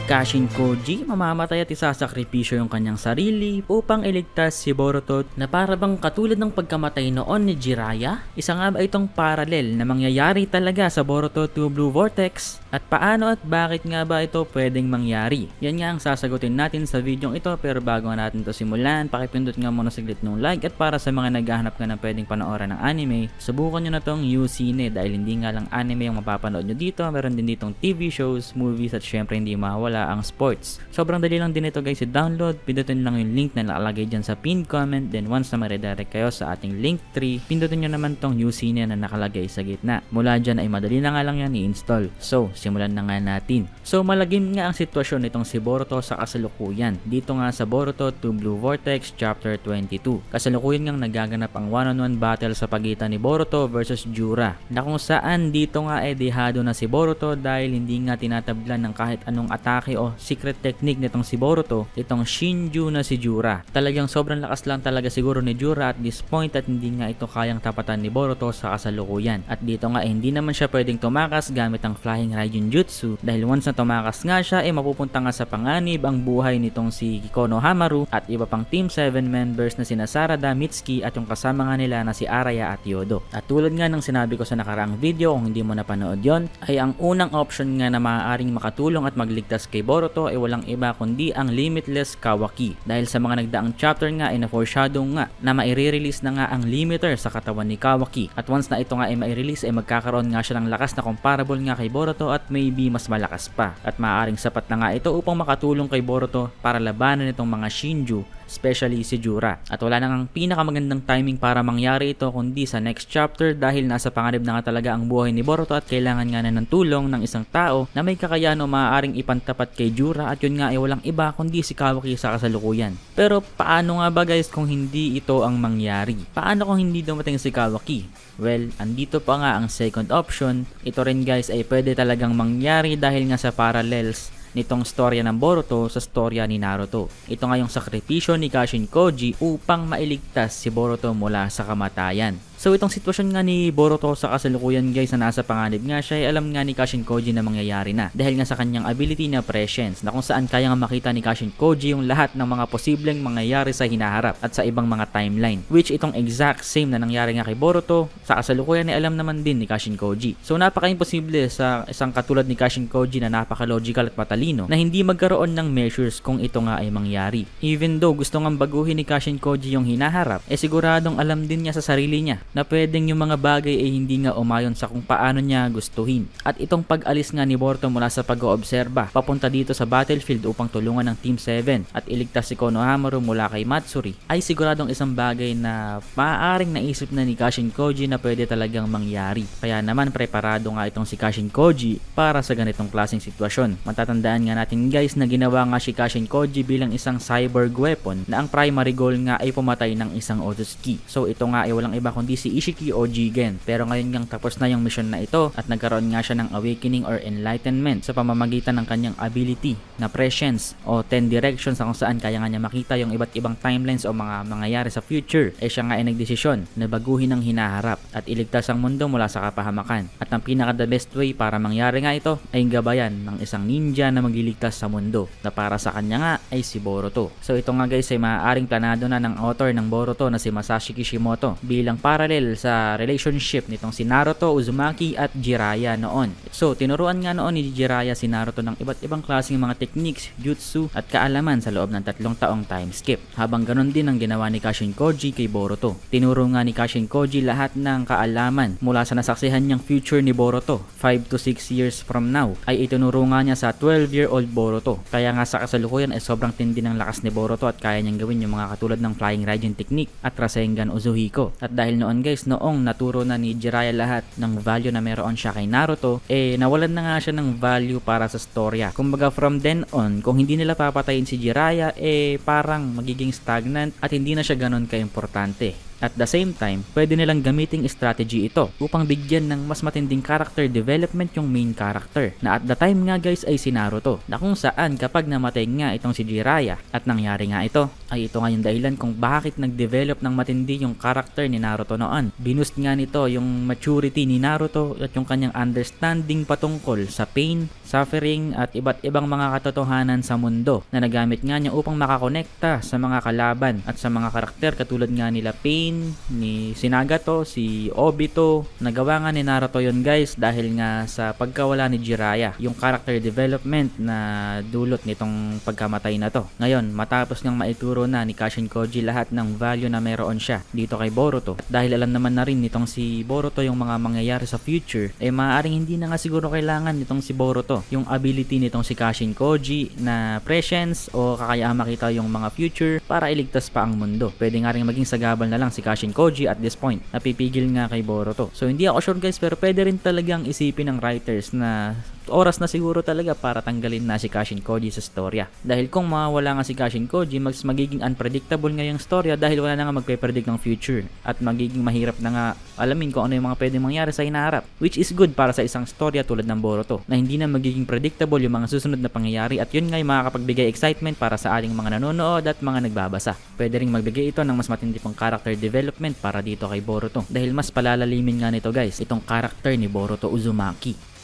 Kashin Koji, mamamatay at isasakripisyo yung kanyang sarili upang iligtas si Boruto na para bang katulad ng pagkamatay noon ni Jiraiya. Isa nga ba itong paralel na mangyayari talaga sa Boruto 2 Blue Vortex? At paano at bakit nga ba ito pwedeng mangyari? Yan nga ang sasagutin natin sa video ito, pero bago nga natin to simulan, pakipindot nga muna saglit ng like, at para sa mga naghahanap nga ng pwedeng panoorin ng anime, subukan nyo na tong UCine dahil hindi nga lang anime yung mapapanood nyo dito, meron din ditong TV shows, movies, at syempre hindi mawala ang sports. Sobrang dali lang din ito guys i-download. Pindutin lang yung link na nakalagay dyan sa pinned comment, then once na ma-redirect kayo sa ating link tree, pindutin nyo naman tong UCine na nakalagay sa gitna. Mula dyan ay madali na nga lang yan i-install. So, simulan na nga natin. So, malagim nga ang sitwasyon nitong si Boruto sa kasalukuyan. Dito nga sa Boruto 2 Blue Vortex Chapter 22. Kasalukuyan ngang nagaganap ang one-on-one battle sa pagitan ni Boruto versus Jura, na kung saan dito nga ay dehado na si Boruto dahil hindi nga tinatablan ng kahit anong atake o secret technique nitong si Boruto, itong Shinju na si Jura. Talagang sobrang lakas lang talaga siguro ni Jura at this point at hindi nga ito kayang tapatan ni Boruto sa kasalukuyan. At dito nga hindi naman siya pwedeng tumakas gamit ang Flying Raijin Jutsu dahil once na tumakas nga siya mapupunta nga sa panganib ang buhay nitong si Konohamaru at iba pang Team 7 members na sina Sarada, Mitsuki at yung kasama nga nila na si Araya at Yodo. At tulad nga ng sinabi ko sa nakaraang video, kung hindi mo napanood yon, ay ang unang option nga na maaaring makatulong at magligtas kay Boruto ay walang iba kundi ang Limitless Kawaki. Dahil sa mga nagdaang chapter nga ay na-foreshadow nga na maire-release na nga ang limiter sa katawan ni Kawaki. At once na ito nga ay maire-release ay magkakaroon nga siya ng lakas na comparable nga kay Boruto at maybe mas malakas pa. At maaaring sapat na nga ito upang makatulong kay Boruto para labanan itong mga Shinju, especially si Jura. At wala nang pinakamagandang timing para mangyari ito kundi sa next chapter dahil nasa panganib na nga talaga ang buhay ni Boruto at kailangan nga na ng tulong ng isang tao na may kakayahan o maaaring ipantapat kay Jura, at yun nga ay walang iba kundi si Kawaki sa kasalukuyan. Pero paano nga ba guys kung hindi ito ang mangyari? Paano kung hindi dumating si Kawaki? Well, andito pa nga ang second option. Ito rin guys ay pwede talagang mangyari dahil nga sa parallels nitong storya ng Boruto sa storya ni Naruto. Ito nga yung sakripisyo ni Kashin Koji upang mailigtas si Boruto mula sa kamatayan. So itong sitwasyon nga ni Boruto sa kasalukuyan guys na nasa panganib nga siya ay alam nga ni Kashin Koji na mangyayari na dahil nga sa kanyang ability na prescience na kung saan kaya nga makita ni Kashin Koji yung lahat ng mga posibleng mangyayari sa hinaharap at sa ibang mga timeline, which itong exact same na nangyari nga kay Boruto sa kasalukuyan ay alam naman din ni Kashin Koji. So napaka-imposible sa isang katulad ni Kashin Koji na napaka-logical at matalino na hindi magkaroon ng measures kung ito nga ay mangyari. Even though gusto nga baguhin ni Kashin Koji yung hinaharap, siguradong alam din niya sa sarili niya na pwedeng yung mga bagay ay hindi nga umayon sa kung paano niya gustuhin. At itong pag-alis nga ni Boruto mula sa pag-oobserba papunta dito sa battlefield upang tulungan ng Team 7 at iligtas si Konohamaru mula kay Matsuri ay siguradong isang bagay na maaaring naisip na ni Kashin Koji na pwede talagang mangyari. Kaya naman preparado nga itong si Kashin Koji para sa ganitong klaseng sitwasyon. Matatandaan nga natin guys na ginawa nga si Kashin Koji bilang isang cyborg weapon na ang primary goal nga ay pumatay ng isang Otsutsuki. So ito nga ay walang iba kundi si Ishiki o Jigen. Pero ngayon ngang tapos na yung mission na ito at nagkaroon nga siya ng awakening or enlightenment sa pamamagitan ng kanyang ability na prescience o 10 directions kung saan kaya nga niya makita yung iba't ibang timelines o mga mangyayari sa future. Siya nga ay nagdesisyon na baguhin ang hinaharap at iligtas ang mundo mula sa kapahamakan. At ang pinaka the best way para mangyari nga ito ay gabayan ng isang ninja na magliligtas sa mundo na para sa kanya nga ay si Boruto. So ito nga guys ay maaaring planado na ng author ng Boruto na si Masashi Kishimoto bilang parallel sa relationship nitong si Naruto, Uzumaki at Jiraiya noon. So tinuruan nga noon ni Jiraiya si Naruto ng iba't ibang klaseng mga techniques, jutsu at kaalaman sa loob ng 3 taong time skip. Habang ganon din ang ginawa ni Kashin Koji kay Boruto. Tinuro nga ni Kashin Koji lahat ng kaalaman mula sa nasaksihan niyang future ni Boruto 5 to 6 years from now ay itinuro nga niya sa 12-year-old Boruto. Kaya nga sa kasalukuyan ay sobrang tindi ng lakas ni Boruto at kaya niyang gawin yung mga katulad ng Flying Raijin technique at Rasengan Uzuhiko. At dahil noon guys, noong naturo na ni Jiraiya lahat ng value na meron siya kay Naruto, nawalan na nga siya ng value para sa storya. Kumbaga from then on, kung hindi nila papatayin si Jiraiya, parang magiging stagnant at hindi na siya ganun ka-importante. At the same time, pwede nilang gamiting strategy ito upang bigyan ng mas matinding character development yung main character na at the time nga guys ay si Naruto, na kung saan kapag namatay nga itong si Jiraiya at nangyari nga ito, ay ito nga yung dahilan kung bakit nag-develop ng matindi yung character ni Naruto noon. Binoost nga nito yung maturity ni Naruto at yung kanyang understanding patungkol sa pain, suffering at iba't ibang mga katotohanan sa mundo na nagamit nga niya upang makakonekta sa mga kalaban at sa mga karakter katulad nga nila Pain, ni Nagato, si Obito. Nagawa nga ni Naruto yon guys dahil nga sa pagkawala ni Jiraiya, yung character development na dulot nitong pagkamatay na to. Ngayon, matapos ngang maituro na ni Kashin Koji lahat ng value na meron siya dito kay Boruto, at dahil alam naman na rin nitong si Boruto yung mga mangyayari sa future, eh maaaring hindi na nga siguro kailangan nitong si Boruto yung ability nitong si Kashin Koji na prescience o kakayahang makita yung mga future para iligtas pa ang mundo. Pwede nga rin maging sagabal na lang si Kashin Koji at this point, napipigil nga kay Boruto. So hindi ako sure guys, pero pwede rin talagang isipin ng writers na oras na siguro talaga para tanggalin na si Kashin Koji sa storya. Dahil kung mawala nga si Kashin Koji, mas magiging unpredictable nga yung storya dahil wala na nga magpe-predict ng future at magiging mahirap na nga alamin kung ano yung mga pwedeng mangyari sa hinaharap, which is good para sa isang storya tulad ng Boruto na hindi na magiging predictable yung mga susunod na pangyayari, at yun nga yung makakapagbigay excitement para sa ating mga nanonood at mga nagbabasa. Pwede ring magbigay ito ng mas matindi pang character development para dito kay Boruto dahil mas palalalimin nga nito guys itong character ni Boruto Uzumaki.